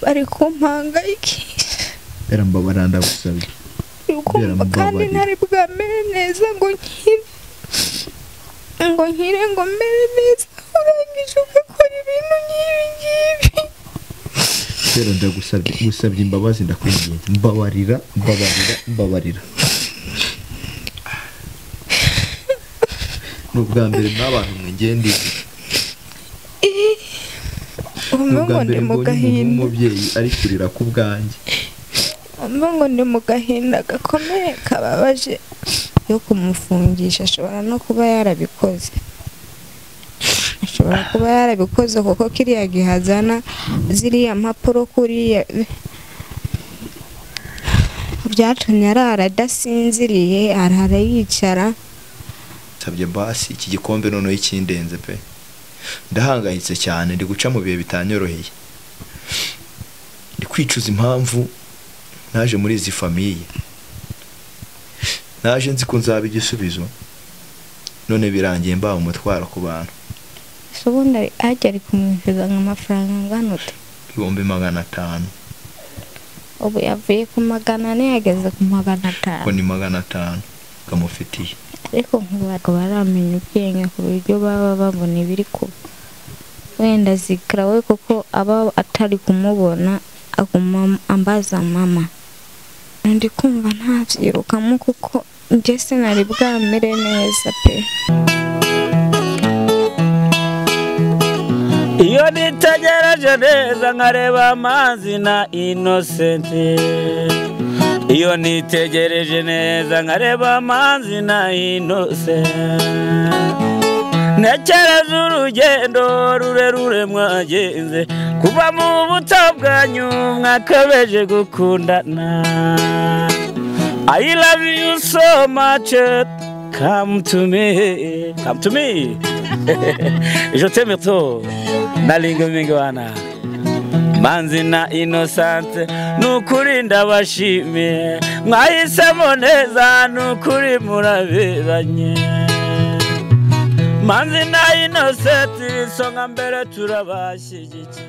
bari kumpanga iki Bera mbabara ndagusabye kandi ntari bwamere neza ngo nkire ngo mere neza urangije ugakora ibintu nk'ibi Bera ndagusabye imbabazi ndakwinginze mbabarira N'ubwa mbere n'abantu mwengendi ngo ndi mu gahinda umubyeyi ari kurira ku bwanjye ngo ndi mu gahinda gakomeye kababaje yo kumufungisha ashobora no kuba yarabikoze kuko kiriya gihazana ziriya mpapuro kuriya byatumye arara adasinziriye arara yicara tabye basi iki gikombe noneho ikindenze pe ndahangayitse cyane ndi guca mu bihe bitanyoroheye ndi kwicuza impamvu naje muri izi famiye naje nzi ko nzaba igisubizo none birangiye mbaho umutwaro ku bantu ubundi ajya ari kumwishyuza nk'amafaranga angana ute 500 ubu yavuye ku 400 yageze ku 500 ko ni 500 kamufitiye ariko nk'ubwo baramenya ubwenge ku buryo baba babona ibiri kuba wenda zikrawe kuko aba atari kumubona aguma ambaza mama ndi kumva ntabyirukamo kuko njye sinari bwamere neza pe iyo nitegereje neza nkareba amazi na Innocent iyo nitegereje neza nkareba amazi na Innocent ntekereza urugendo rurerure mwagenze kuva mu buto bwanyu mwakabeje gukundana I love you so much come to me je t'aime trop nalingo mingwana manzi na Innocent nukuri ndabashimiye mwahisemo neza nukuri muraberanye manzi na Innocent songa mbere turabashyigikiye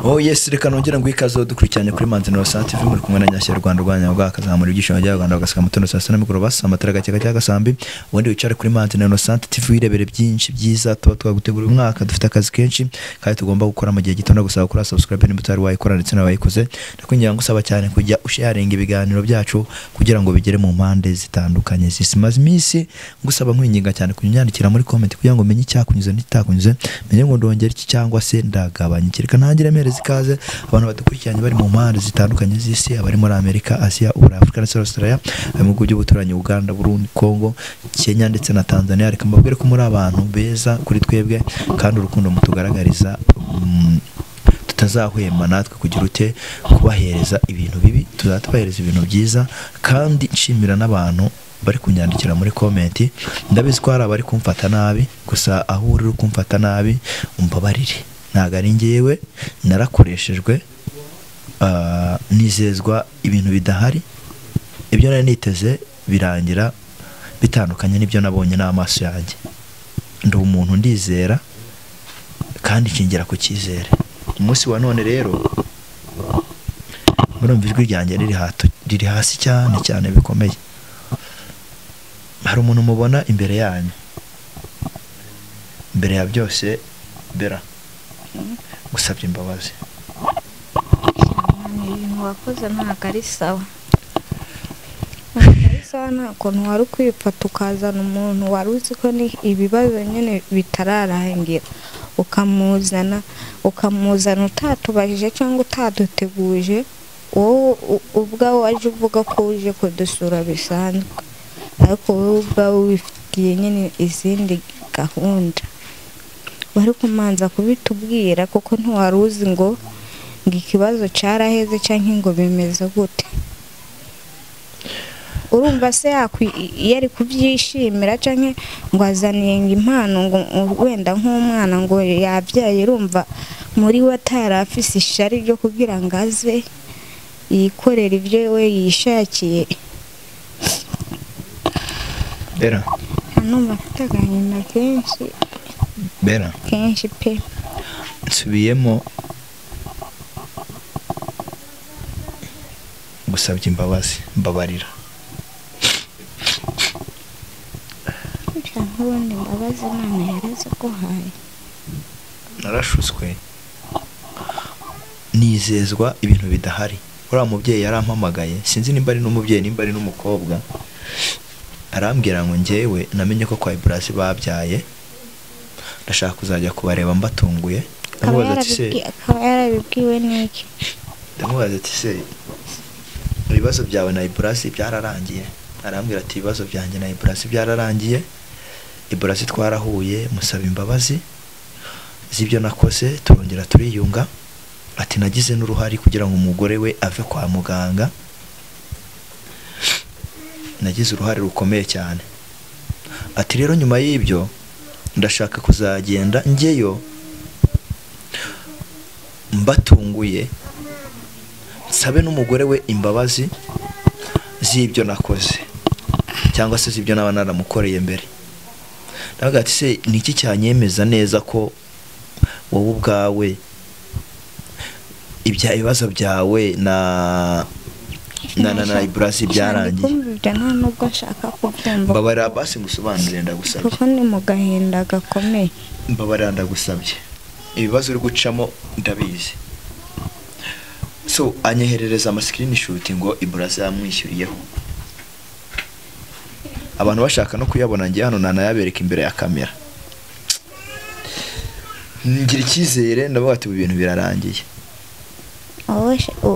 Oh yes, reka nongera ngo ikazo dukurikiranye kuri Manzi na Innocent TV muri kumwe na Nyashya Rwanda rwanya bwakazamura ibyishimo bya Rwanda bagasaka mutono saa 7 mikoro basa amatara gake cya gasambi ubundi wicare kuri Manzi na Innocent TV wirebere byinshi byiza tuba twagutegura umwaka dufite akazi kenshi kandi tugomba gukora mu gihe gitondo gusaba kuri subscribe n'imutari wayikora ndetse n'abayikoze ndakwingira ngo usaba cyane kujya usharinga ibiganiro byacu kugira ngo bigere mu mpande zitandukanye zisimaze iminsi ngusaba nkwinginga cyane kunyandikira muri comment kugira ngo menye icyakunyuze n'itakunyuze menye ngo ndongera iki cyangwa se ndagabanya kireka ntangire merezi kaze abantu badukurikiranye bari mu mpande zitandukanye z'isi abari muri Amerika Asia Afrika ndetse Australia mu gihugu cy'ubuturanyi Uganda Burundi Congo Kenya ndetse na Tanzania reka mbabwire ko muri abantu beza kuri twebwe kandi urukundo mutugaragariza tutazahwema natwe kugira ute kubahereza ibintu bibi tuzatubahereza ibintu byiza kandi nshimira n'abantu bari kunyandikira muri comment ndabizi ko hari abari kumfata nabi gusa aho uri kumfata nabi umbabarire ntago ari ngewe narakoreshejwe nizezwa ibintu bidahari ibyo nari niteze birangira bitandukanye n'ibyo nabonye n'amaso yanjye ndi umuntu ndizera kandi kingira ku cyizere umunsi wa none rero murumva ijwi ryanjye riri hasi cyane bikomeye hari umuntu mubona imbere yanyu imbere ya byose bera gusabye imbabazi wakoze ntago ari sawa nta kuntu wari kwifata ukazana umuntu wari uzi ko ni ibibazo nyine bitararangira ukamuzana utatubajije cyangwa utaduteguje wowe ubwawe waje uvuga ko uje kudusura bisanzwe ariko wowe ubwawe wifitiye nyine izindi gahunda wari kumanza kubitubwira kuko ntiwari uzi ngo ikibazo cyaraheze cyangwa ngo bimeze gute urumva se yari kubyishimira cyangwa ngo azaniye impano ngo wenda nk'umwana ngo yabyaye urumva muri we atarafise ishari ryo kugira ngo aze yikorera ibyo we yishakiye bera numva afite agahinda kenshi bera kenshi pe nsubiyemo ngusabye imbabazi mbabarira. Ubundi imbabazi Imana yaraziguhaye. Narashutswe nizezwa ibintu bidahari. Uriya mubyeyi yarampamagaye, sinzi nimba ari n'umubyeyi nimba ari n'umukobwa, arambwira ngo njyewe namenye ko kwa Ibrasi babyaye, ndashaka kuzajya kubareba mbatunguye. Akaba yarabibwiwe n'iki? Ndamubaza ati se ibibazo byawe na Ibrasi byararangiye? Arambwira ati ibibazo byanjye na Ibrasi byararangiye, Ibrasi twarahuye musaba imbabazi z'ibyo nakoze, turongera turiyunga. Ati nagize n'uruhari kugira ngo umugore we ave kwa muganga, nagize uruhare rukomeye cyane. Ati rero nyuma y'ibyo ndashaka kuzagenda njyeyo mbatunguye, nsabe n'umugore we imbabazi z'ibyo nakoze cyangwa se z'ibyo naba naramukoreye mbere. Ndavuga ati se niki cyanyemeza neza ko wowe ubwawe ibya ibibazo byawe na Ibrasi byarangiye? Nta nubwo nshaka kubyumva. Mbabarira basi ngusobanurire ndagusabye. Kuko ni mu gahinda gakomeye. Mbabarira ndagusabye. Ibibazo uri gucamo ndabizi. So anyeherereza ama screenshot ngo Ibrasi yamwishyuriyeho. Abantu bashaka no kuyabona ngiye hano nanayabereka imbere ya kamera. Ngira icyizere ndavuga ati ibintu birarangiye.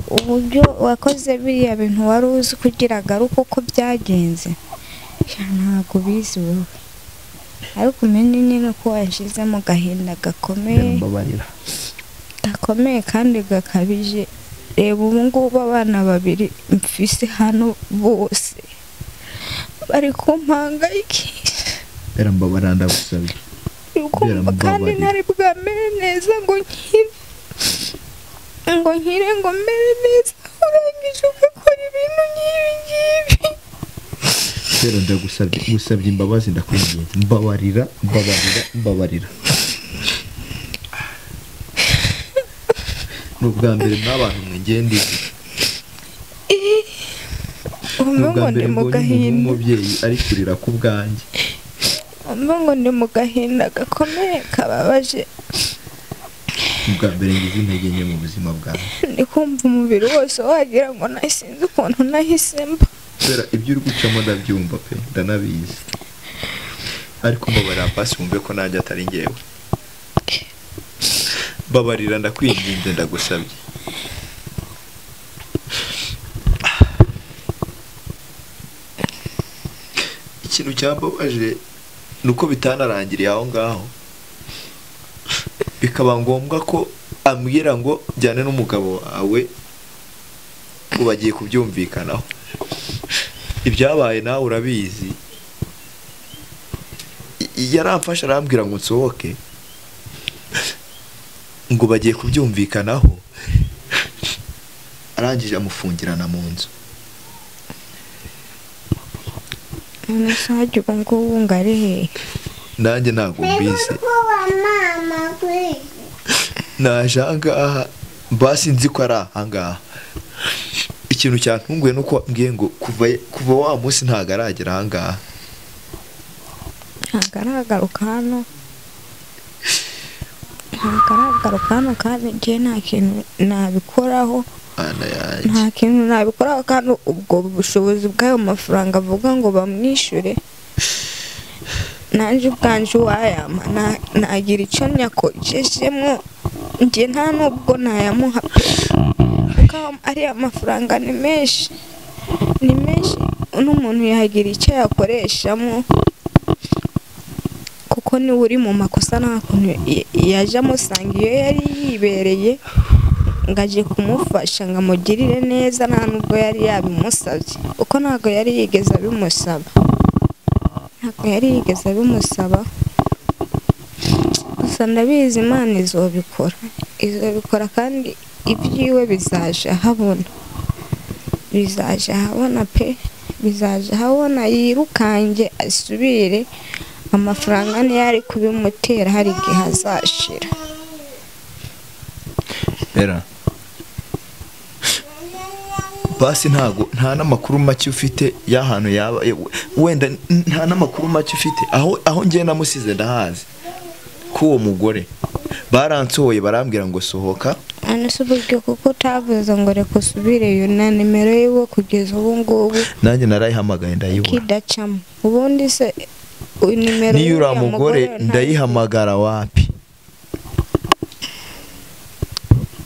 Uburyo wakoze biriya bintu wari uzi kugira agaruke uko byagenze, ntabwo ubizi wowe, ariko umenye nyine ko washize mu gahinda gakomeye kandi gakabije. Reba ubu ngubu abana babiri mfise hano bose bari kumpangayikisha. Mbabarira ndagusabye. Kandi ntari bwamere neza ngo nkire ngo mere neza, urangije ugakora ibintu nk'ibi ngibi. Rero ndagusabye imbabazi ndakwinginze. Mbabarira. N'ubwa mbere n'abantu mwengende ngo ndi mu gahinda, umubyeyi ari kurira ku bwanjye. ngo ndi mu gahinda gakomeye kababaje. Ubwa mbere ngize intege nke mu buzima bwawe. Ndi kumva umubiri wose wagira ngo nasinze ukuntu nahise mba. Sera ibyo uri gucamo ndabyumva pe, ndanabizi. Ariko mbabarira pasi wumve ko nanjye atari ngewe. Babarira ndakwinginze ndagusabye. Ikintu cyambabaje nuko bitanarangiriye aho ngaho, bikaba ngombwa ko ambwira ngo jyane n'umugabo wawe ubagiye kubyumvikanaho. Ibyabaye nawe urabizi. Yaramfasha arambwira ngo nsohoke ngo bagiye kubyumvikanaho, arangije amufungirana mu nzu. Umusajya ubu ngubu ngari hehe? Nanjye ntabwo mbizi. Naje ahangaha basi nzi ko ari ahangaha. Ikintu cyantunguye nuko mbwiye ngo kuva wa munsi ntabwo aragera ahangaha. Ntagaragaruka hano kandi njye nta kintu nabikoraho. Nta kintu nabikoraho kandi ubwo bushobozi bw'ayo mafaranga avuga ngo bamwishyure nanjye ubwanje wayama nagira icyo nyakojejemo. Njye nta nubwo nayamuha pe, kuko ariya mafaranga ni menshi n'umuntu yagira icyo yakoreshamo, kuko niwe uri mu makosa. Nta kuntu yaje amusanga iyo yari yibereye ngo aje kumufasha ngo amugirire neza, nta nubwo yari yabimusabye, kuko ntabwo yari yigeze abimusaba. Gusa ndabizi Imana izobikora kandi ibyiwe bizaje habona pe, bizaje habona. Yirukange asubire, amafaranga niyo ari kubimutera hari igihe azashira. basi nta n'amakuru make ufite y'ahantu yaba wenda nta n'amakuru make ufite aho ngiye namusize ndahazi k'uwo mugore baransohoye barambwira ngo sohoka anasuburyo kuko utavuze ngo reka usubireyo na nimero yiwe kugeza ubu ngubu nanjye narayihamagaye ndayibura kidacamo ubundi se nimero niyo uriya mugore ndayihamagara wapi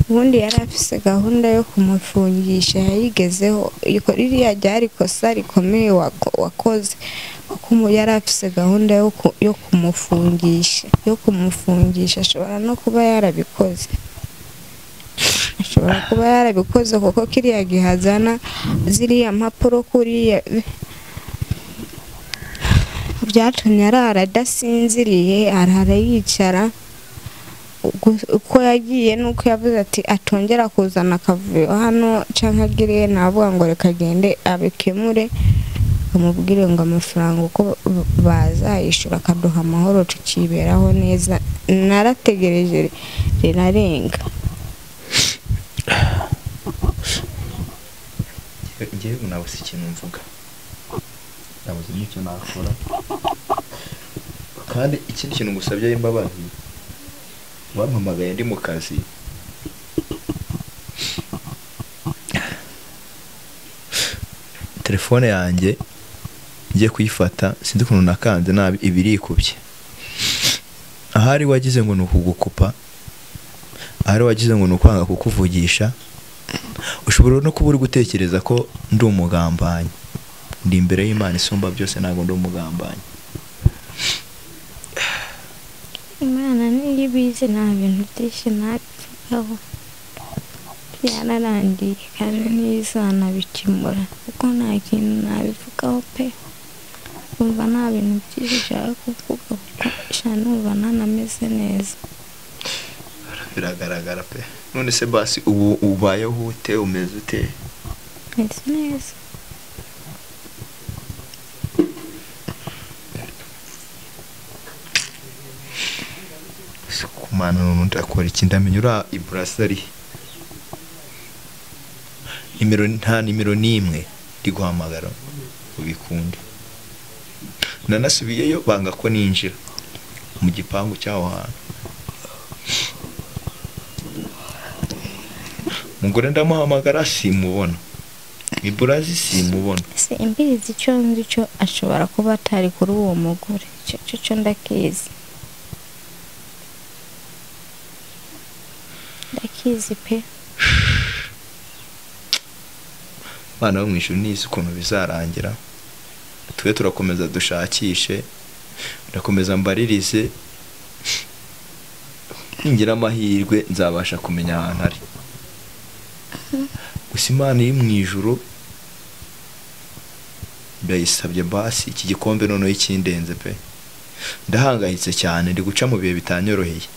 ubundi yari afise gahunda yo kumufungisha yayigezeho iriya ryari ikosa rikomeye wakoze kuko yari afise gahunda yo kumufungisha ashobora no kuba yarabikoze kuko kiriya gihazana ziriya mpapuro kuriya byatumye arara adasinziriye arara yicara uko yagiye nuko yavuze ati atongera kuzana akavuyo hano canke agiriye navuga ngo reka agende abikemure amubwire ngo amafaranga uko bazayishura akaduha amahoro tukiberaho neza narategereje rirarenga ngiye nabuze ikintu mvuga nabuze n'icyo nakora kandi ikindi kintu ngusabye imbabazi wampamagaye ndi mu kazi telefone yanjye ngiye kuyifata sinzi ukuntu nakanze nabi ibirikubye ahari wagize ngo ni ukugukupa ahari wagize ngo ni ukwanga kukuvugisha ushobora no kuba uri gutekereza ko ndi umugambanyi ndi imbere y'Imana isumba byose ntabwo ndi umugambanyi Imana niyo ibizi nta bintu byinshi nabivugaho byararangiye kandi ntizanabikemura kuko nta kintu nabivugaho pe umva nta bintu byinshi nshaka kuvuga kuko numva ntanameze neza biragaragara pe none se basi ubu ubayeho ute umeze ute meze neza kumana n'undi akora iki ndamenya ura ibrasari nta nimero n'imwe ndi guhamagara ubikunde nanasubiyeyo banga ko ninjira mu gipangu cyaho hantu mugore ndamuhamagara simubona iburazi simubona simbizi icyo nzi cyo ashobora kuba atari kuri uwo mugore cyo ndakizi pe bana bo mwishuri nisi ukuntu bizarangira twe turakomeza dushakishe ndakomeza mbaririze ngira amahirwe nzabasha kumenya ahantu ari gusa Imana iri mu ijuru ndayisabye basi iki gikombe noneho ikindenze pe ndahangayitse cyane ndi guca mu bihe bitanyoroheye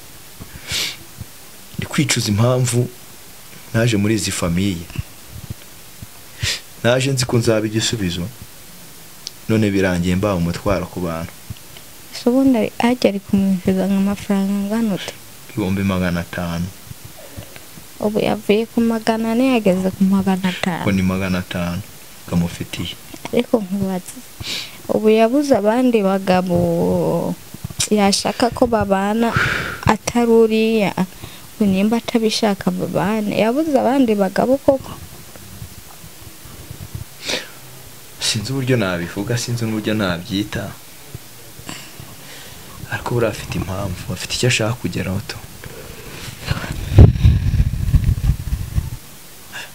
ndi kwicuza impamvu naje muri izi famiye naje nzi ko nzaba igisubizo none birangiye mbaho umutwaro ku bantu ubundi ajya ari kumwishyuza nk'amafaranga angana ute 500 ubu yavuye ku 400 yageze ku 500 ko ni 500 kamufitiye ariko nkubaza ubu yabuze abandi bagabo yashaka ko babana ataruriya nimba atabishaka babana yabuze abandi bagabo koko sinzi uburyo nabivuga sinzi n'uburyo nabyita ariko buri afite impamvu afite icyo ashaka kugeraho to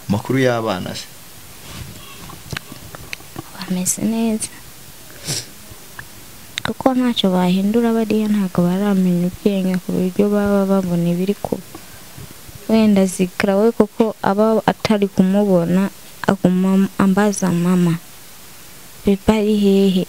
makuru y'abana se bameze neza kuko ntacyo bahindura bariya ntabwo baramenya ubwenge ku buryo baba babona ibiri kuba wenda zikira we kuko aba atari kumubona aguma ambaza mama Beba ari hehe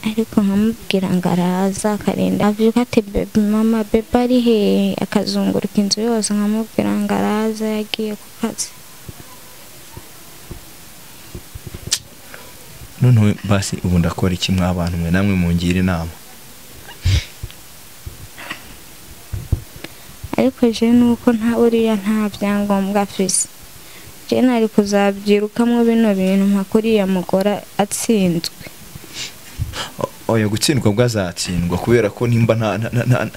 ariko nkamubwira ngo araza akarinda avuga ati mama Beba ari hehe akazunguruka inzu yose nkamubwira ngo araza yagiye ku kazi none basi ubu ndakora iki mw'abantu mwe namwe mungira inama ariko je nuko nta uriya nta byangombwa afise je nari kuzabyirukamo bino bintu mpakuriya mugora atsinzwe. Oya gutsindwa bwazatsindwa kubera ko nimba nta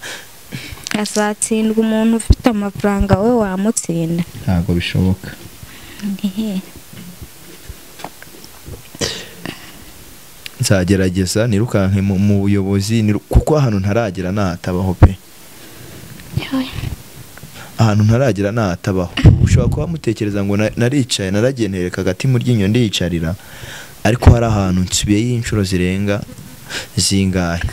Azatsindwa umuntu ufite amafaranga we wamutsinda. ntago bishoboka. Nzagerageza nirukanke mu buyobozi kuko ahantu ntaragera nahatabaho pe. Ahantu ntaragera nahatabaho. Ushobora kuba mutekereza ngo naricaye naragentereka agati mu ryinyo ndiyicarira, ariko hari ahantu nsubiyeyo inshuro zirenga zingahe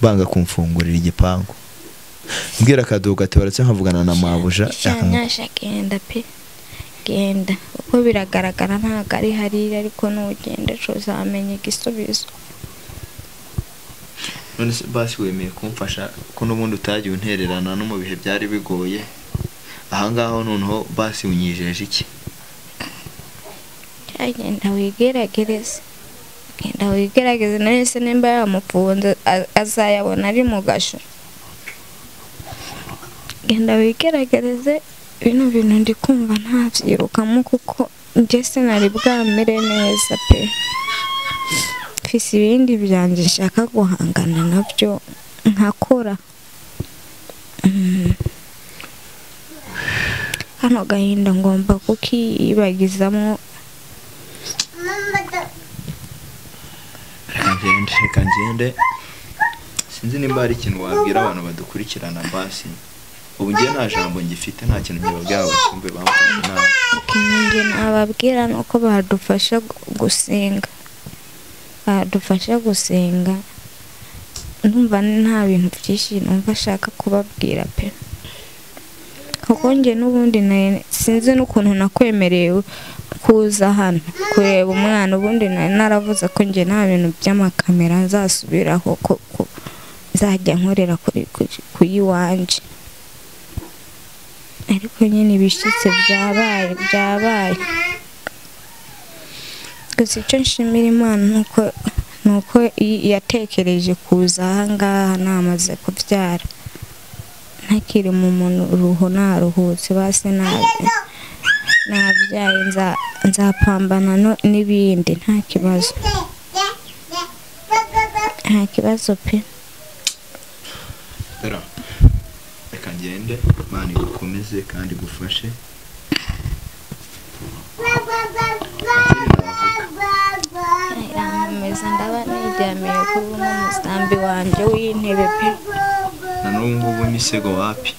banga kumfungurira igipangu. Mbwira Kadogo ati baratse nkavugana na mabuja. Nyasha genda pe. Genda uko biragaragara ntago ari harira, ariko nugenda uzamenya igisubizo. None se basi wemeye kumfasha ko n'ubundi utagiye untererana no mu bihe byari bigoye. Ahangaho noneho basi unyijeje iki? Genda wigerageze. Genda wigerageze nese nimba yamufunze azayabona ari mu gasho. Genda wigerageze bino bintu ndi kumva ntavyirukamo kuko nje sinari bwamere neza pe. Mfise ibindi byanje nshaka guhangana nabyo nkakora. Hano gahinda ngomba kukibagizamo. Reka ngende sinzi nimba hari ikintu wabwira abantu badukurikirana basi. Ubu ngiye nta jambo ngifite, nta kintu ngibabwira bacyumve bamfashe nabi. Ngiye nababwira nuko badufasha gusenga. Badufasha gusenga. Ndumva nta bintu byinshi numva shaka kubabwira pe. Kuko nge n'ubundi sinzi n'ukuntu nakwemerewe kuza hano kureba umwana, ubundi naravuze ko nge nta bintu by'amakamera nzasubiraho ko nzajya nkorera kuri wanje. Ariko nyine bishitse byabaye. Gusa icyo nshimira Imana nuko yatekereje kuza ahangaha namaze kubyara. Ntakiri mu muntu ruho naruhutse basi nabyaye nzapambana n'ibindi nta kibazo. Nta kibazo pe. Reka ngende Imana igukomeze kandi igufashe. Irameza ndaba niryamiye kuri uno musambi wanje w'intebe pe. Na n'ubu imisego wapi?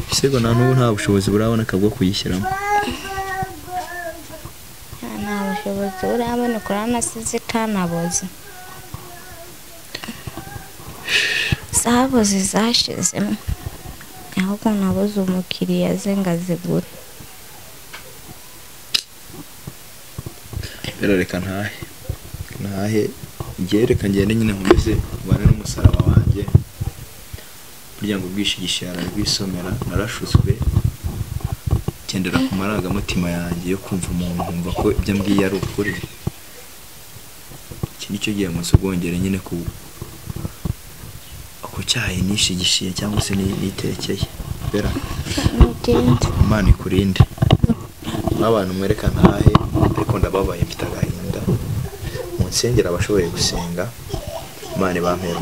Imisego na n'ubu nta bushobozi buraboneka bwo kuyishyiramo. Nta bushobozi urabona kurana size kanaboze. Saboze zashizemo. Ahubwo nabuze umukiriya zengazigura. Reka ntahe reka ngende nyine nkomeze ubane n'umusaraba wanjye. Burya ngo ubwishigishara rwisomera, narashutswe gendera ku marangamutima yanjye yo kumva umuntu nkumva ko ibyo mbwiye ari ukuri. Iki nicyo gihe musogongere nyine ku cyayi nishigishiye cyangwa se nitekeye. Bera Imana ikurinde. Abantu mwereka ntahe, ariko ndababaye mfite agahinda. Munsengera abashoboye gusenga, Imana ibampera.